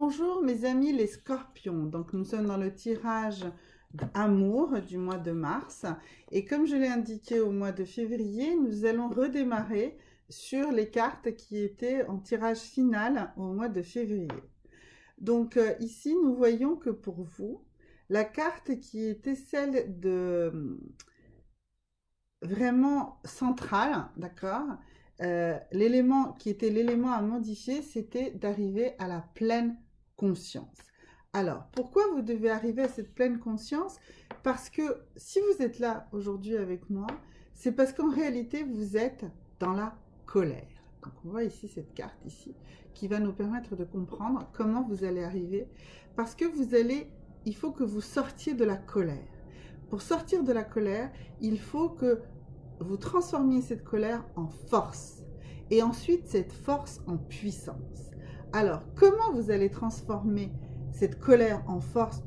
Bonjour mes amis les scorpions, donc nous sommes dans le tirage amour du mois de mars et comme je l'ai indiqué au mois de février, nous allons redémarrer sur les cartes qui étaient en tirage final au mois de février. Donc ici nous voyons que pour vous, la carte qui était celle de vraiment centrale, d'accord, l'élément qui était l'élément à modifier, c'était d'arriver à la pleine conscience. Alors, pourquoi vous devez arriver à cette pleine conscience? Parce que si vous êtes là aujourd'hui avec moi, c'est parce qu'en réalité, vous êtes dans la colère. Donc, on voit ici cette carte ici, qui va nous permettre de comprendre comment vous allez arriver. Parce que il faut que vous sortiez de la colère. Pour sortir de la colère, il faut que vous transformiez cette colère en force et ensuite cette force en puissance. Alors, comment vous allez transformer cette colère en force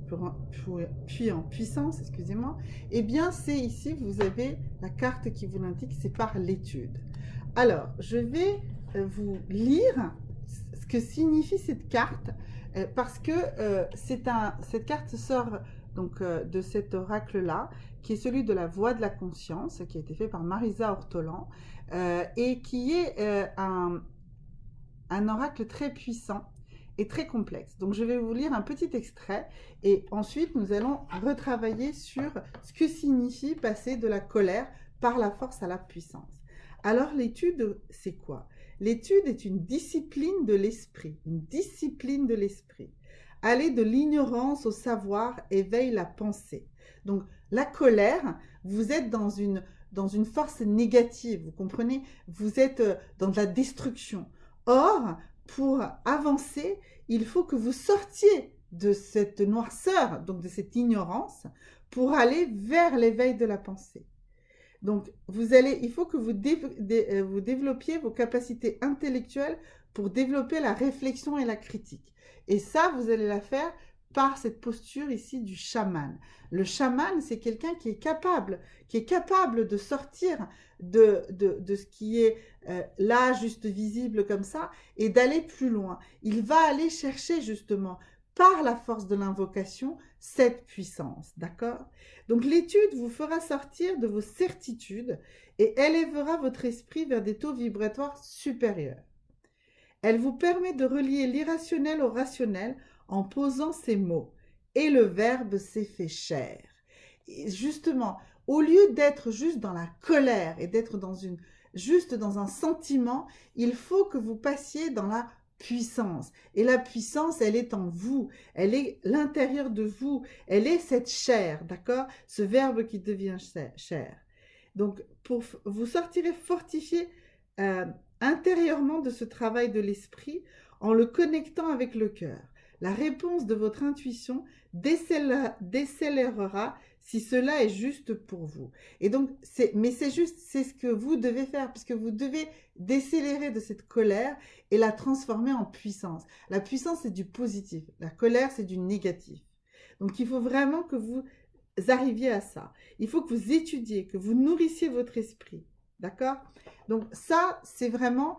puis en puissance, excusez-moi? Eh bien, c'est ici, vous avez la carte qui vous l'indique, c'est par l'étude. Alors, je vais vous lire ce que signifie cette carte parce que cette carte sort donc de cet oracle-là, qui est celui de la voix de la conscience, qui a été fait par Marisa Ortolan, et qui est un oracle très puissant et très complexe. Donc je vais vous lire un petit extrait, et ensuite nous allons retravailler sur ce que signifie passer de la colère par la force à la puissance. Alors l'étude, c'est quoi? L'étude est une discipline de l'esprit, une discipline de l'esprit. Aller de l'ignorance au savoir éveille la pensée. Donc, la colère, vous êtes dans une force négative, vous comprenez? Vous êtes dans de la destruction. Or, pour avancer, il faut que vous sortiez de cette noirceur, donc de cette ignorance, pour aller vers l'éveil de la pensée. Donc, il faut que vous développiez vos capacités intellectuelles pour développer la réflexion et la critique. Et ça, vous allez la faire par cette posture ici du chaman. Le chaman, c'est quelqu'un qui est capable de sortir de ce qui est là, juste visible comme ça, et d'aller plus loin. Il va aller chercher justement, par la force de l'invocation, cette puissance, d'accord? Donc l'étude vous fera sortir de vos certitudes et élèvera votre esprit vers des taux vibratoires supérieurs. Elle vous permet de relier l'irrationnel au rationnel en posant ces mots. Et le verbe s'est fait chair. Et justement, au lieu d'être juste dans la colère et d'être juste dans un sentiment, il faut que vous passiez dans la puissance. Et la puissance, elle est en vous. Elle est l'intérieur de vous. Elle est cette chair, d'accord? Ce verbe qui devient chair. Donc, vous sortirez fortifié intérieurement de ce travail de l'esprit en le connectant avec le cœur. La réponse de votre intuition décélérera si cela est juste pour vous. Et donc, c'est ce que vous devez faire, puisque vous devez décélérer de cette colère et la transformer en puissance. La puissance, c'est du positif. La colère, c'est du négatif. Donc, il faut vraiment que vous arriviez à ça. Il faut que vous étudiez, que vous nourrissiez votre esprit. D'accord? Donc ça, c'est vraiment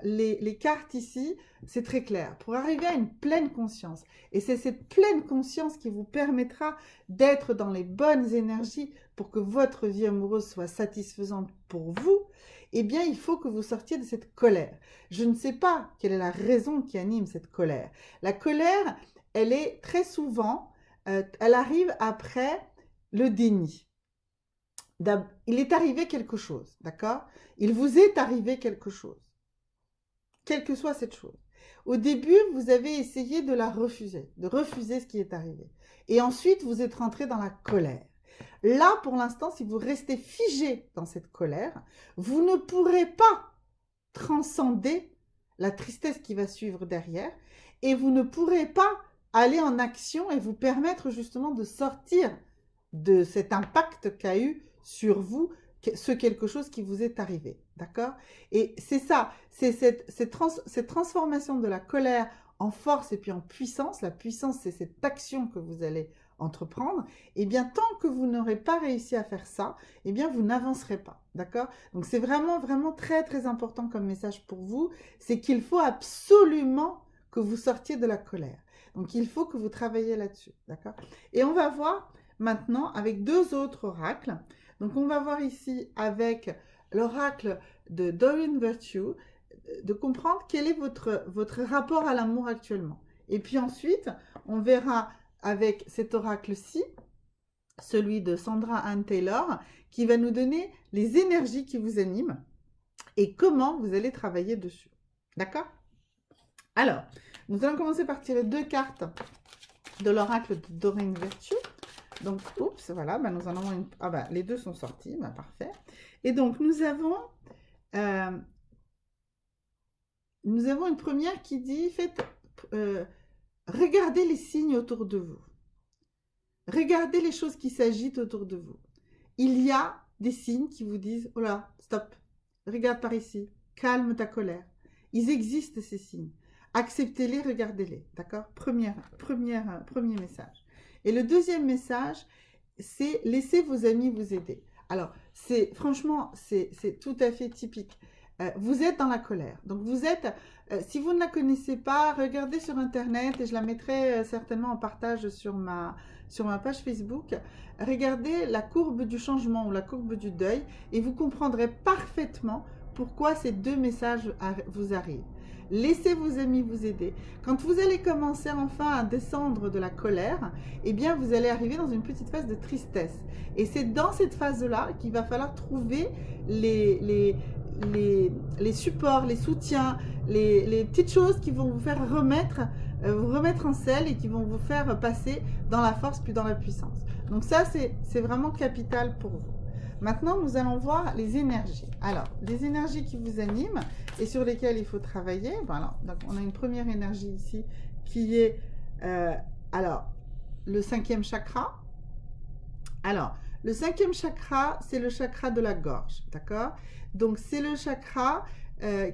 les cartes ici, c'est très clair. Pour arriver à une pleine conscience. Et c'est cette pleine conscience qui vous permettra d'être dans les bonnes énergies pour que votre vie amoureuse soit satisfaisante pour vous. Eh bien, il faut que vous sortiez de cette colère. Je ne sais pas quelle est la raison qui anime cette colère. La colère, elle est très souvent, elle arrive après le déni. Il est arrivé quelque chose, d'accord? Il vous est arrivé quelque chose, quelle que soit cette chose. Au début, vous avez essayé de refuser ce qui est arrivé. Et ensuite, vous êtes rentré dans la colère. Là, pour l'instant, si vous restez figé dans cette colère, vous ne pourrez pas transcender la tristesse qui va suivre derrière et vous ne pourrez pas aller en action et vous permettre justement de sortir de cet impact qu'a eu sur vous ce quelque chose qui vous est arrivé, d'accord? Et c'est ça, c'est cette transformation de la colère en force et puis en puissance. La puissance, c'est cette action que vous allez entreprendre. Et bien, tant que vous n'aurez pas réussi à faire ça, eh bien, vous n'avancerez pas, d'accord? Donc, c'est vraiment, vraiment très, très important comme message pour vous, c'est qu'il faut absolument que vous sortiez de la colère. Donc, il faut que vous travailliez là-dessus, d'accord? Et on va voir maintenant avec deux autres oracles. Donc, on va voir ici avec l'oracle de Doreen Virtue, de comprendre quel est votre rapport à l'amour actuellement. Et puis ensuite, on verra avec cet oracle-ci, celui de Sandra Anne Taylor, qui va nous donner les énergies qui vous animent et comment vous allez travailler dessus. D'accord? Alors, nous allons commencer par tirer deux cartes de l'oracle de Doreen Virtue. Donc, oups, voilà, ben nous en avons une... Ah ben, les deux sont sortis, ben parfait. Et donc, nous avons une première qui dit, faites, regardez les signes autour de vous. Regardez les choses qui s'agitent autour de vous. Il y a des signes qui vous disent, oh là, stop, regarde par ici, calme ta colère. Ils existent ces signes. Acceptez-les, regardez-les, d'accord? Premier message. Et le deuxième message, c'est laissez vos amis vous aider. Alors, franchement, c'est tout à fait typique. Vous êtes dans la colère. Donc, vous êtes, si vous ne la connaissez pas, regardez sur Internet et je la mettrai certainement en partage sur ma page Facebook. Regardez la courbe du changement ou la courbe du deuil et vous comprendrez parfaitement pourquoi ces deux messages vous arrivent. Laissez vos amis vous aider. Quand vous allez commencer enfin à descendre de la colère, eh bien, vous allez arriver dans une petite phase de tristesse. Et c'est dans cette phase-là qu'il va falloir trouver les supports, les soutiens, les petites choses qui vont vous faire remettre en selle et qui vont vous faire passer dans la force puis dans la puissance. Donc ça, c'est vraiment capital pour vous. Maintenant, nous allons voir les énergies. Alors, les énergies qui vous animent et sur lesquelles il faut travailler. Voilà, donc on a une première énergie ici qui est, le 5e chakra. Alors, le 5e chakra, c'est le chakra de la gorge, d'accord? Donc, c'est le chakra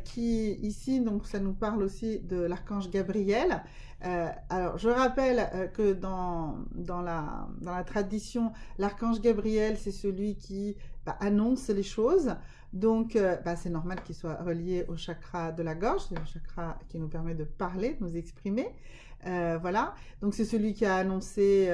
qui, ici, donc ça nous parle aussi de l'archange Gabriel. Alors, je rappelle que dans la tradition, l'archange Gabriel, c'est celui qui annonce les choses. Donc, c'est normal qu'il soit relié au chakra de la gorge, c'est le chakra qui nous permet de parler, de nous exprimer. Voilà, donc c'est celui qui a annoncé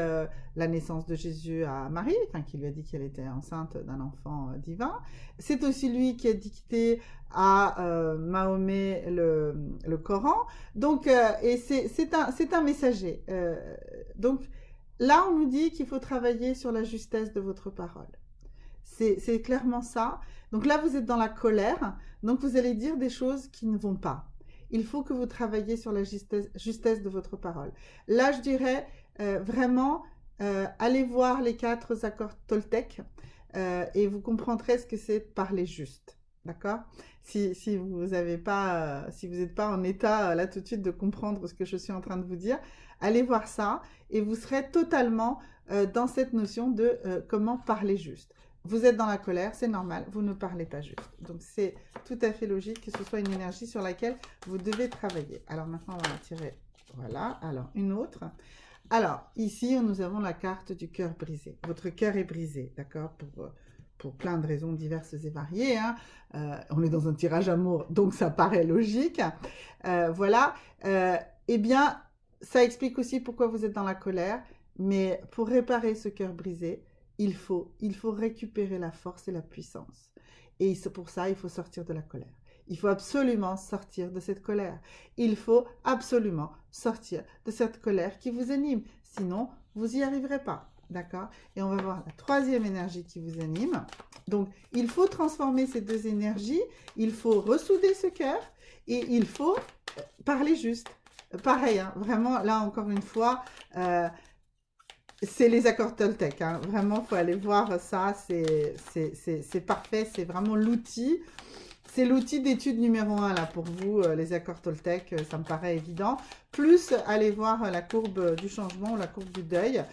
la naissance de Jésus à Marie, qui lui a dit qu'elle était enceinte d'un enfant divin. C'est aussi lui qui a dicté à Mahomet le Coran. Donc, et c'est un messager. Donc là, on nous dit qu'il faut travailler sur la justesse de votre parole. C'est clairement ça. Donc là, vous êtes dans la colère, donc vous allez dire des choses qui ne vont pas. Il faut que vous travailliez sur la justesse de votre parole. Là, je dirais vraiment, allez voir les 4 accords Toltec et vous comprendrez ce que c'est de parler juste. D'accord? Si vous n'êtes pas en état là tout de suite de comprendre ce que je suis en train de vous dire, allez voir ça et vous serez totalement dans cette notion de comment parler juste. Vous êtes dans la colère, c'est normal, vous ne parlez pas juste. Donc, c'est tout à fait logique que ce soit une énergie sur laquelle vous devez travailler. Alors, maintenant, on va en tirer, voilà. Alors, une autre. Alors, ici, nous avons la carte du cœur brisé. Votre cœur est brisé, d'accord, pour plein de raisons diverses et variées. Hein. On est dans un tirage amour, donc ça paraît logique. Voilà. Eh bien, ça explique aussi pourquoi vous êtes dans la colère. Mais pour réparer ce cœur brisé, il faut récupérer la force et la puissance. Et pour ça, il faut sortir de la colère. Il faut absolument sortir de cette colère. Il faut absolument sortir de cette colère qui vous anime. Sinon, vous n'y arriverez pas. D'accord? Et on va voir la 3e énergie qui vous anime. Donc, il faut transformer ces deux énergies. Il faut ressouder ce cœur et il faut parler juste. Pareil, hein, vraiment, là, encore une fois... c'est les accords Toltec, hein. Vraiment, il faut aller voir ça, c'est parfait, c'est vraiment l'outil. C'est l'outil d'étude numéro 1 là, pour vous, les accords Toltec, ça me paraît évident. Plus, allez voir la courbe du changement, la courbe du deuil.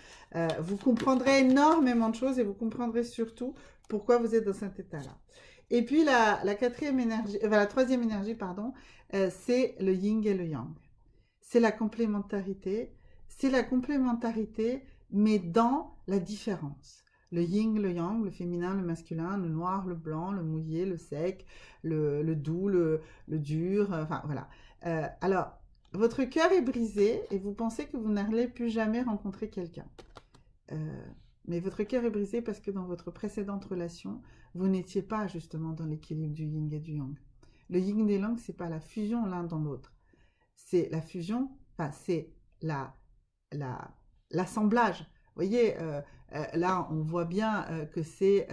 Vous comprendrez énormément de choses et vous comprendrez surtout pourquoi vous êtes dans cet état-là. Et puis, la 3e énergie, pardon, c'est le yin et le yang. C'est la complémentarité. C'est la complémentarité, mais dans la différence. Le yin, le yang, le féminin, le masculin, le noir, le blanc, le mouillé, le sec, le doux, le dur, enfin voilà. Alors, votre cœur est brisé et vous pensez que vous n'allez plus jamais rencontrer quelqu'un. Mais votre cœur est brisé parce que dans votre précédente relation, vous n'étiez pas justement dans l'équilibre du yin et du yang. Le yin et le yang, c'est pas la fusion l'un dans l'autre. C'est la fusion, enfin, c'est l'assemblage. Vous voyez, là, on voit bien que c'est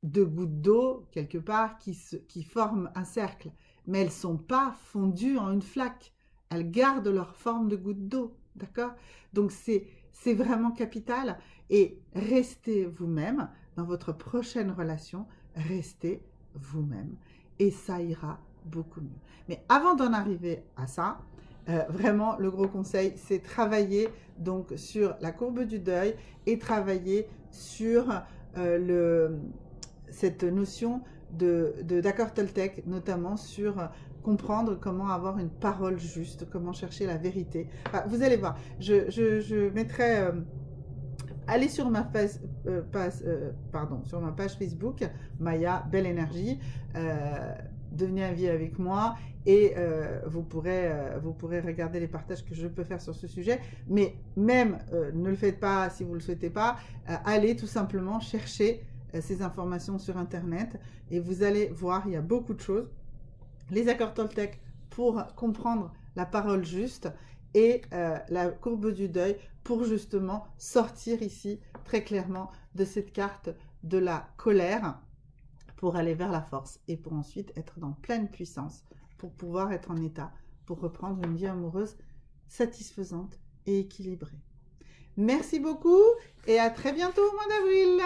deux gouttes d'eau, quelque part, qui forment un cercle. Mais elles ne sont pas fondues en une flaque. Elles gardent leur forme de gouttes d'eau. D'accord? Donc, c'est vraiment capital. Et restez vous-même. Dans votre prochaine relation, restez vous-même. Et ça ira beaucoup mieux. Mais avant d'en arriver à ça, vraiment, le gros conseil, c'est travailler donc sur la courbe du deuil et travailler sur cette notion d'accord Toltec, notamment sur comprendre comment avoir une parole juste, comment chercher la vérité. Enfin, vous allez voir, je mettrai... allez sur ma sur ma page Facebook, Maya Belle Énergie, devenez un vie avec moi et vous pourrez regarder les partages que je peux faire sur ce sujet. Mais même, ne le faites pas si vous ne le souhaitez pas, allez tout simplement chercher ces informations sur Internet et vous allez voir, il y a beaucoup de choses. Les accords Toltec pour comprendre la parole juste et la courbe du deuil pour justement sortir ici très clairement de cette carte de la colère pour aller vers la force et pour ensuite être dans pleine puissance pour pouvoir être en état pour reprendre une vie amoureuse satisfaisante et équilibrée. Merci beaucoup et à très bientôt au mois d'avril.